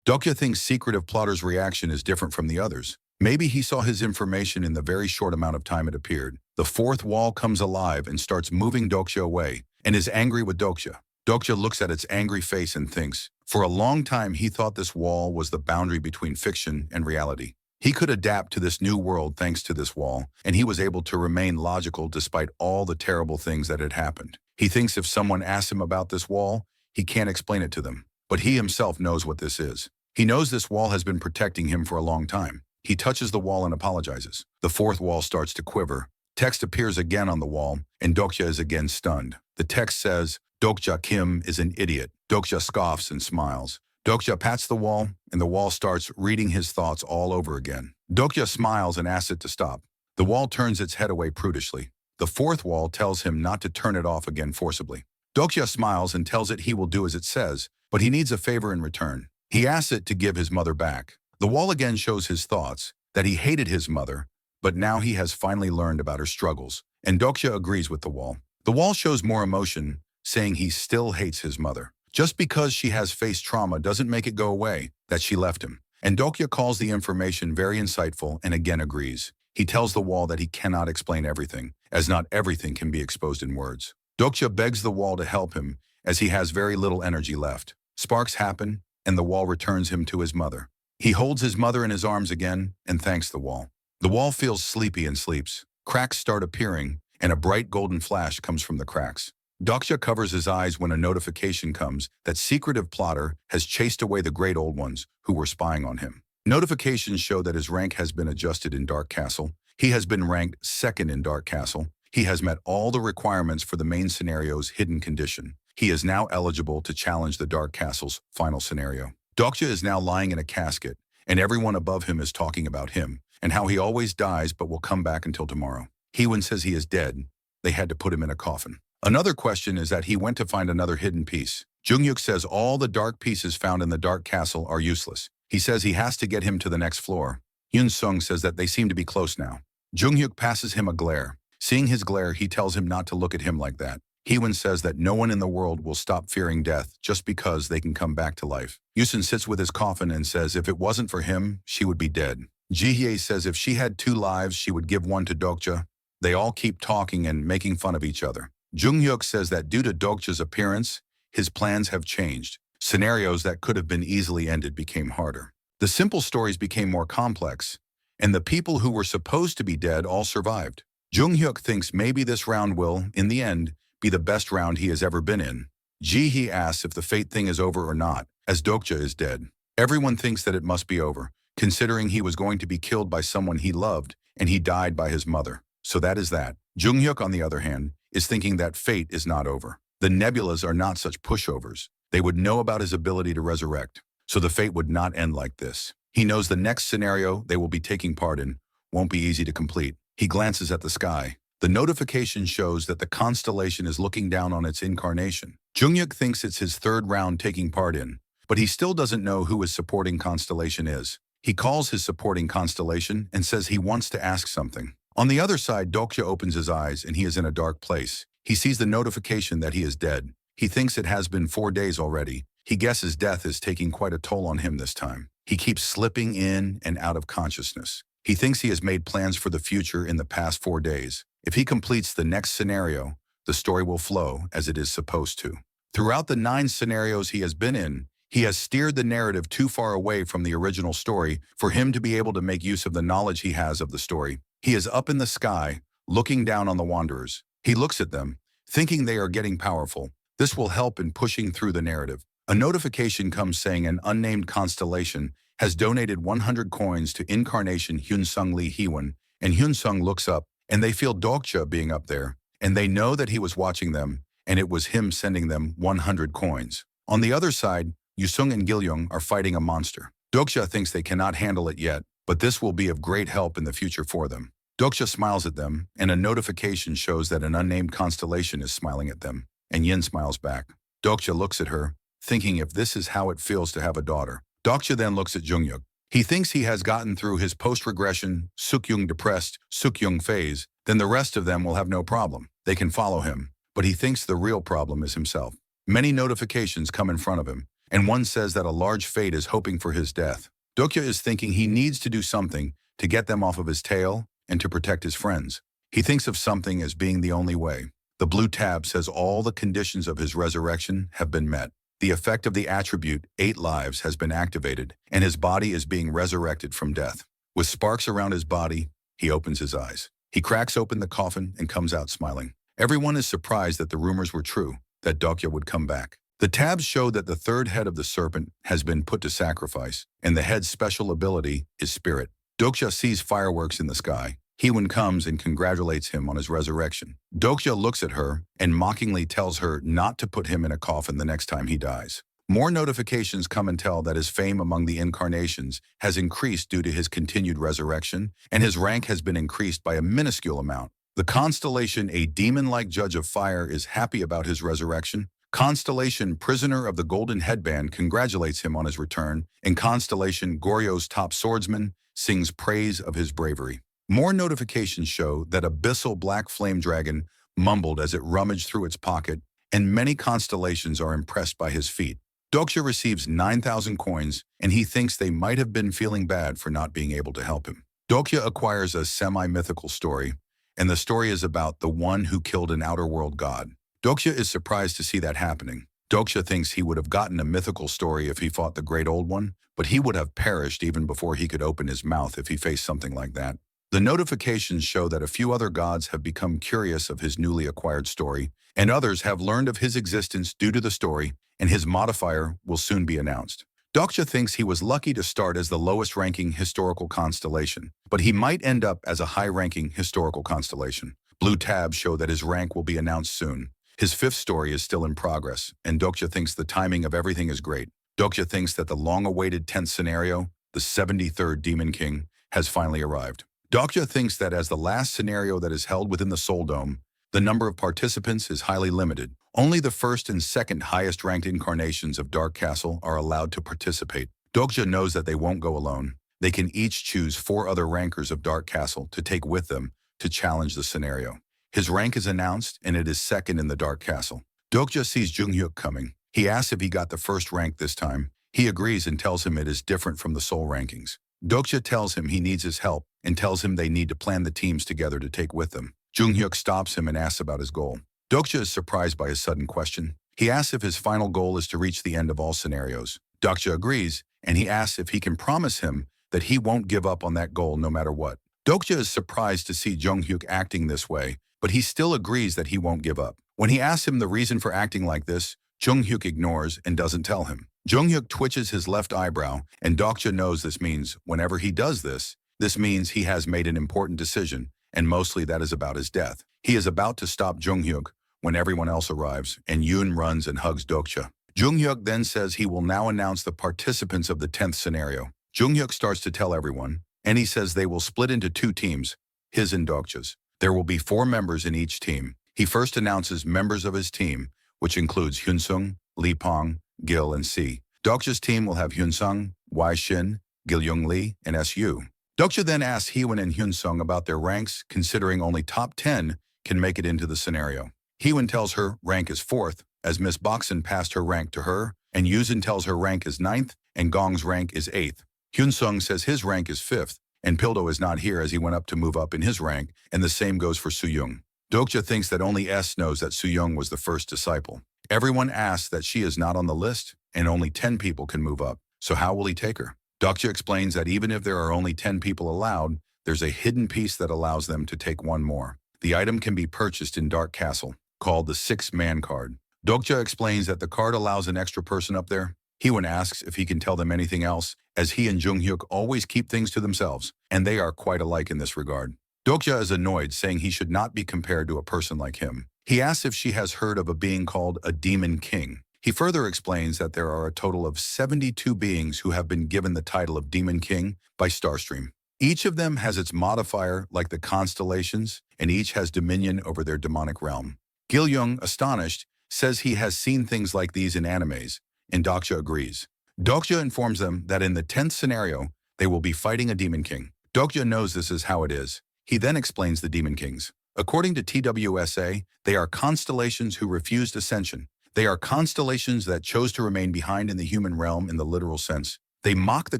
Dokja thinks secretive plotter's reaction is different from the others. Maybe he saw his information in the very short amount of time it appeared. The fourth wall comes alive and starts moving Dokja away, and is angry with Dokja. Dokja looks at its angry face and thinks, for a long time he thought this wall was the boundary between fiction and reality. He could adapt to this new world thanks to this wall, and he was able to remain logical despite all the terrible things that had happened. He thinks if someone asks him about this wall, he can't explain it to them. But he himself knows what this is. He knows this wall has been protecting him for a long time. He touches the wall and apologizes. The fourth wall starts to quiver. Text appears again on the wall, and Dokja is again stunned. The text says, Dokja Kim is an idiot. Dokja scoffs and smiles. Dokja pats the wall, and the wall starts reading his thoughts all over again. Dokja smiles and asks it to stop. The wall turns its head away prudishly. The fourth wall tells him not to turn it off again forcibly. Dokja smiles and tells it he will do as it says, but he needs a favor in return. He asks it to give his mother back. The wall again shows his thoughts, that he hated his mother, but now he has finally learned about her struggles, and Dokja agrees with the wall. The wall shows more emotion, saying he still hates his mother. Just because she has faced trauma doesn't make it go away, that she left him. And Dokja calls the information very insightful and again agrees. He tells the wall that he cannot explain everything, as not everything can be exposed in words. Dokja begs the wall to help him, as he has very little energy left. Sparks happen, and the wall returns him to his mother. He holds his mother in his arms again and thanks the wall. The wall feels sleepy and sleeps. Cracks start appearing, and a bright golden flash comes from the cracks. Dokja covers his eyes when a notification comes that secretive plotter has chased away the great old ones who were spying on him. Notifications show that his rank has been adjusted in Dark Castle. He has been ranked second in Dark Castle. He has met all the requirements for the main scenario's hidden condition. He is now eligible to challenge the Dark Castle's final scenario. Dokja is now lying in a casket, and everyone above him is talking about him, and how he always dies but will come back until tomorrow. Heewon says he is dead. They had to put him in a coffin. Another question is that he went to find another hidden piece. Junghyuk says all the dark pieces found in the Dark Castle are useless. He says he has to get him to the next floor. Hyun Sung says that they seem to be close now. Junghyuk passes him a glare. Seeing his glare, he tells him not to look at him like that. Heewon says that no one in the world will stop fearing death just because they can come back to life. Yusun sits with his coffin and says if it wasn't for him, she would be dead. Jihye says if she had 2 lives, she would give one to Dokja. They all keep talking and making fun of each other. Junghyuk says that due to Dokja's appearance, his plans have changed. Scenarios that could have been easily ended became harder. The simple stories became more complex, and the people who were supposed to be dead all survived. Junghyuk thinks maybe this round will, in the end, be the best round he has ever been in. Ji-hee asks if the fate thing is over or not, as Dokja is dead. Everyone thinks that it must be over, considering he was going to be killed by someone he loved, and he died by his mother. So that is that. Junghyuk, on the other hand, is thinking that fate is not over. The nebulas are not such pushovers. They would know about his ability to resurrect, so the fate would not end like this. He knows the next scenario they will be taking part in won't be easy to complete. He glances at the sky. The notification shows that the constellation is looking down on its incarnation. Junghyuk thinks it's his 3rd round taking part in, but he still doesn't know who his supporting constellation is. He calls his supporting constellation and says he wants to ask something. On the other side, Dokja opens his eyes and he is in a dark place. He sees the notification that he is dead. He thinks it has been 4 days already. He guesses death is taking quite a toll on him this time. He keeps slipping in and out of consciousness. He thinks he has made plans for the future in the past 4 days. If he completes the next scenario, the story will flow as it is supposed to. Throughout the 9 scenarios he has been in, he has steered the narrative too far away from the original story for him to be able to make use of the knowledge he has of the story. He is up in the sky, looking down on the Wanderers. He looks at them, thinking they are getting powerful. This will help in pushing through the narrative. A notification comes saying an unnamed constellation has donated 100 coins to Incarnation Hyun Sung Lee Heewon, and Hyun Sung looks up, and they feel Dokja being up there, and they know that he was watching them, and it was him sending them 100 coins. On the other side, Yusung and Gilyung are fighting a monster. Dokja thinks they cannot handle it yet, but this will be of great help in the future for them. Dokja smiles at them, and a notification shows that an unnamed constellation is smiling at them, and Yin smiles back. Dokja looks at her, thinking if this is how it feels to have a daughter. Dokja then looks at Junghyuk. He thinks he has gotten through his post-regression, Sukyung depressed, Sukyung phase, then the rest of them will have no problem. They can follow him. But he thinks the real problem is himself. Many notifications come in front of him, and one says that a large fate is hoping for his death. Dokja is thinking he needs to do something to get them off of his tail and to protect his friends. He thinks of something as being the only way. The blue tab says all the conditions of his resurrection have been met. The effect of the attribute 8 lives has been activated, and his body is being resurrected from death. With sparks around his body, he opens his eyes. He cracks open the coffin and comes out smiling. Everyone is surprised that the rumors were true, that Dokja would come back. The tabs show that the third head of the serpent has been put to sacrifice, and the head's special ability is spirit. Dokja sees fireworks in the sky. Heewon comes and congratulates him on his resurrection. Dokja looks at her and mockingly tells her not to put him in a coffin the next time he dies. More notifications come and tell that his fame among the incarnations has increased due to his continued resurrection, and his rank has been increased by a minuscule amount. The constellation A Demon-like Judge of Fire is happy about his resurrection. Constellation Prisoner of the Golden Headband congratulates him on his return, and Constellation Goryo's Top Swordsman sings praise of his bravery. More notifications show that Abyssal Black Flame Dragon mumbled as it rummaged through its pocket, and many constellations are impressed by his feat. Dokja receives 9,000 coins, and he thinks they might have been feeling bad for not being able to help him. Dokja acquires a semi-mythical story, and the story is about the one who killed an outer world god. Dokja is surprised to see that happening. Dokja thinks he would have gotten a mythical story if he fought the Great Old One, but he would have perished even before he could open his mouth if he faced something like that. The notifications show that a few other gods have become curious of his newly acquired story, and others have learned of his existence due to the story, and his modifier will soon be announced. Dokja thinks he was lucky to start as the lowest-ranking historical constellation, but he might end up as a high-ranking historical constellation. Blue tabs show that his rank will be announced soon. His 5th story is still in progress, and Dokja thinks the timing of everything is great. Dokja thinks that the long-awaited 10th scenario, the 73rd Demon King, has finally arrived. Dokja thinks that as the last scenario that is held within the Soul Dome, the number of participants is highly limited. Only the 1st and 2nd highest-ranked incarnations of Dark Castle are allowed to participate. Dokja knows that they won't go alone. They can each choose 4 other rankers of Dark Castle to take with them to challenge the scenario. His rank is announced, and it is 2nd in the Dark Castle. Dokja sees Junghyuk coming. He asks if he got the 1st rank this time. He agrees and tells him it is different from the Soul rankings. Dokja tells him he needs his help and tells him they need to plan the teams together to take with them. Junghyuk stops him and asks about his goal. Dokja is surprised by his sudden question. He asks if his final goal is to reach the end of all scenarios. Dokja agrees, and he asks if he can promise him that he won't give up on that goal no matter what. Dokja is surprised to see Junghyuk acting this way, but he still agrees that he won't give up. When he asks him the reason for acting like this, Junghyuk ignores and doesn't tell him. Junghyuk twitches his left eyebrow, and Dokja knows this means whenever he does this, this means he has made an important decision, and mostly that is about his death. He is about to stop Junghyuk when everyone else arrives, and Yoon runs and hugs Dokja. Junghyuk then says he will now announce the participants of the 10th scenario. Junghyuk starts to tell everyone, and he says they will split into 2 teams, his and Dokja's. There will be 4 members in each team. He first announces members of his team, which includes Hyunsung, Lee Pong, Gil, and C. Dokja's team will have Hyunsung, Wai Shin, Gil-young Lee, and S.U. Dokja then asks Heewon and Hyunsung about their ranks, considering only top 10 can make it into the scenario. Heewon tells her rank is 4th, as Miss Boksun passed her rank to her, and Yuzin tells her rank is 9th, and Gong's rank is 8th. Hyunsung says his rank is 5th, and Pildo is not here as he went up to move up in his rank, and the same goes for Soo-young. Dokja thinks that only S knows that Soo-young was the first disciple. Everyone asks that she is not on the list, and only 10 people can move up, so how will he take her? Dokja explains that even if there are only 10 people allowed, there's a hidden piece that allows them to take 1 more. The item can be purchased in Dark Castle, called the 6-man card. Dokja explains that the card allows an extra person up there. Heewon asks if he can tell them anything else, as he and Junghyuk always keep things to themselves, and they are quite alike in this regard. Dokja is annoyed, saying he should not be compared to a person like him. He asks if she has heard of a being called a Demon King. He further explains that there are a total of 72 beings who have been given the title of Demon King by Starstream. Each of them has its modifier like the constellations, and each has dominion over their demonic realm. Gil-young, astonished, says he has seen things like these in animes, and Dokja agrees. Dokja informs them that in the 10th scenario, they will be fighting a Demon King. Dokja knows this is how it is. He then explains the Demon Kings. According to TWSA, they are constellations who refused ascension. They are constellations that chose to remain behind in the human realm in the literal sense. They mock the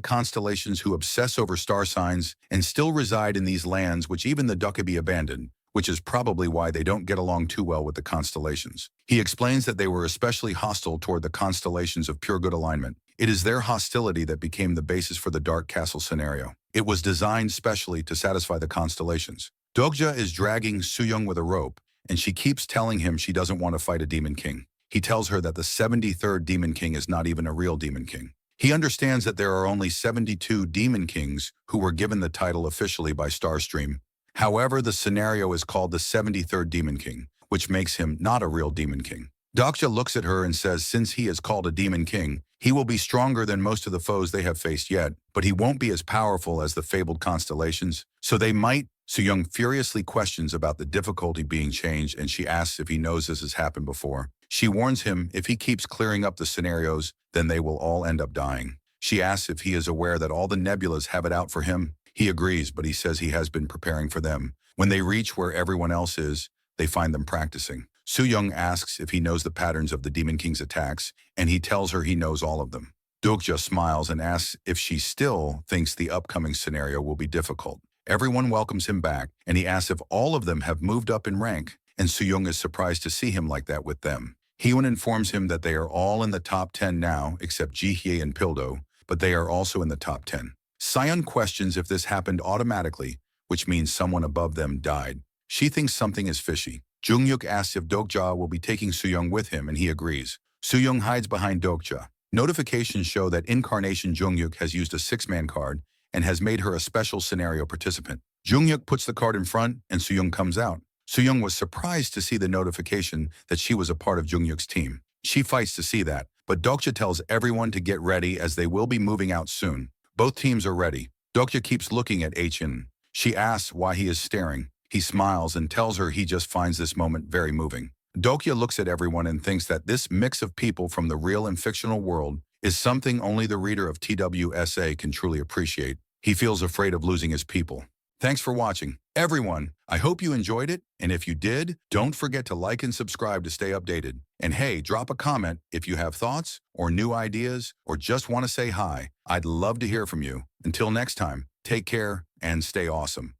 constellations who obsess over star signs and still reside in these lands which even the Dokkaebi abandoned, which is probably why they don't get along too well with the constellations. He explains that they were especially hostile toward the constellations of pure good alignment. It is their hostility that became the basis for the Dark Castle scenario. It was designed specially to satisfy the constellations. Dokja is dragging Sooyoung with a rope, and she keeps telling him she doesn't want to fight a Demon King. He tells her that the 73rd Demon King is not even a real Demon King. He understands that there are only 72 Demon Kings who were given the title officially by Starstream. However, the scenario is called the 73rd Demon King, which makes him not a real Demon King. Dokja looks at her and says since he is called a Demon King, he will be stronger than most of the foes they have faced yet, but he won't be as powerful as the fabled constellations, so they might. Sooyoung furiously questions about the difficulty being changed, and she asks if he knows this has happened before. She warns him if he keeps clearing up the scenarios, then they will all end up dying. She asks if he is aware that all the nebulas have it out for him. He agrees, but he says he has been preparing for them. When they reach where everyone else is, they find them practicing. Sooyoung asks if he knows the patterns of the Demon King's attacks, and he tells her he knows all of them. Dokja smiles and asks if she still thinks the upcoming scenario will be difficult. Everyone welcomes him back, and he asks if all of them have moved up in rank, and Sooyoung is surprised to see him like that with them. Hyewon informs him that they are all in the top 10 now, except Jihye and Pildo, but they are also in the top 10. Seon questions if this happened automatically, which means someone above them died. She thinks something is fishy. Jungyuk asks if Dokja will be taking Sooyoung with him, and he agrees. Sooyoung hides behind Dokja. Notifications show that Incarnation Jungyuk has used a 6-man card and has made her a special scenario participant. Jungyuk puts the card in front, and Sooyoung comes out. Sooyoung was surprised to see the notification that she was a part of Jungyuk's team. She fights to see that, but Dokja tells everyone to get ready as they will be moving out soon. Both teams are ready. Dokja keeps looking at H'in. She asks why he is staring. He smiles and tells her he just finds this moment very moving. Dokja looks at everyone and thinks that this mix of people from the real and fictional world is something only the reader of TWSA can truly appreciate. He feels afraid of losing his people. Thanks for watching. Everyone, I hope you enjoyed it, and if you did, don't forget to like and subscribe to stay updated. And hey, drop a comment if you have thoughts or new ideas or just want to say hi. I'd love to hear from you. Until next time, take care and stay awesome.